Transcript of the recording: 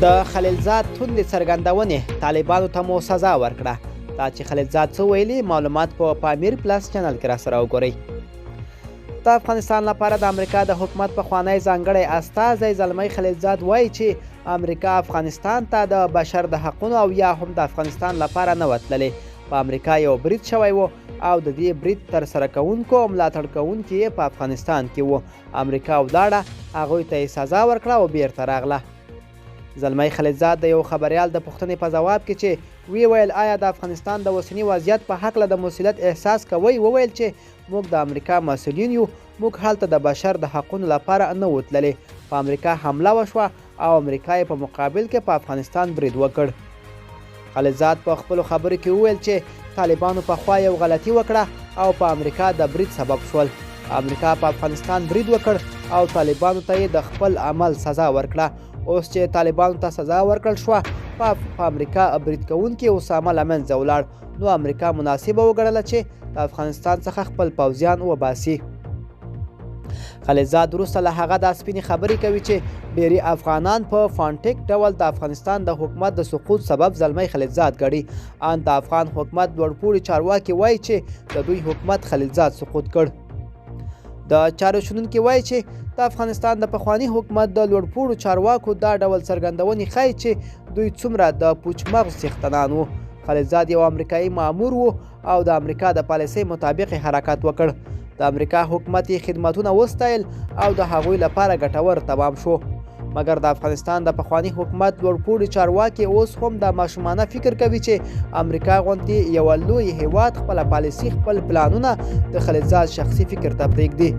د خلیلزاد توندې څرګندونې طالبانو ته مو سزا ورکړه. دا چې خلیلزاد څه ویلي معلومات په پامیر پلس چینل کې راسره وګورئ. د افغانستان لپاره د امریکا د حکومت پخوانی ځانګړی استازی زلمی خلیلزاد وایي چې امریکا افغانستان ته د بشر د حقونو او یا هم د افغانستان لپاره نه وتللې. په امریکا یو برید شوی و او د دې برید ترسره کوونکو او ملاتړ کوونکي یې په افغانستان کې و. امریکا ولاړه، هغوی ته یې سزا ورکړه او بیرته راغله. زلمی خلیلزاد د یو خبریال د پوښتنې په ځواب کې چې ویل آیا د افغانستان د اوسني وضعیت په هکله د مسؤلیت احساس کوئ، وویل چې موږ د امریکا مسؤلین یو، موږ هلته د بشر د حقونو لپاره نه وتللې. په امریکا حمله وشوه او امریکا یې په مقابل کې په افغانستان برید وکړ. خلیلزاد په خپلو خبرو کې وویل چې طالبانو پخوا یو غلطي وکړه او په امریکا د برید سبب شول. امریکا په افغانستان برید وکړ او طالبانو ته یې د خپل عمل سزا ورکړه. اوس چې طالبانو ته سزا ورکړل شوه، په امریکا برید کوونکي اسامه له منځه ولاړ، نو امریکا مناسبه وګڼله چې د افغانستان څخه خپل پوځیان وباسي. خلیلزاد وروسته له هغه دا سپینې خبرې کوي چې ډېری افغانان په فانټیک ډول د افغانستان د حکومت د سقوط سبب زلمی خلیلزاد ګڼي. ان د افغان حکومت لوړپوړي چارواکي وایي چې د دوی حکومت خلیلزاد سقوط کړ. د چارو شنونکي وایي چې د افغانستان د پخواني حکومت د لوړپوړو چارواکو دا ډول څرګندونې ښایي چې دوی څومره د پوچ مغز څښتنان وو. خلیلزاد یو امریکایي مامور و او د امریکا د پالیسۍ مطابق حرکت وکړ. د امریکا حکومت یې خدمتونه وستایل او د هغوی لپاره ګټور تمام شو. مګر د افغانستان د پخواني حکومت لوړپوړي چارواکي اوس هم د ماشومانه فکر کوي چې امریکا غوندې یو لوی هیواد خپله پالیسي، خپل پلانونه د خلیلزاد شخصي فکر ته پرېږدي.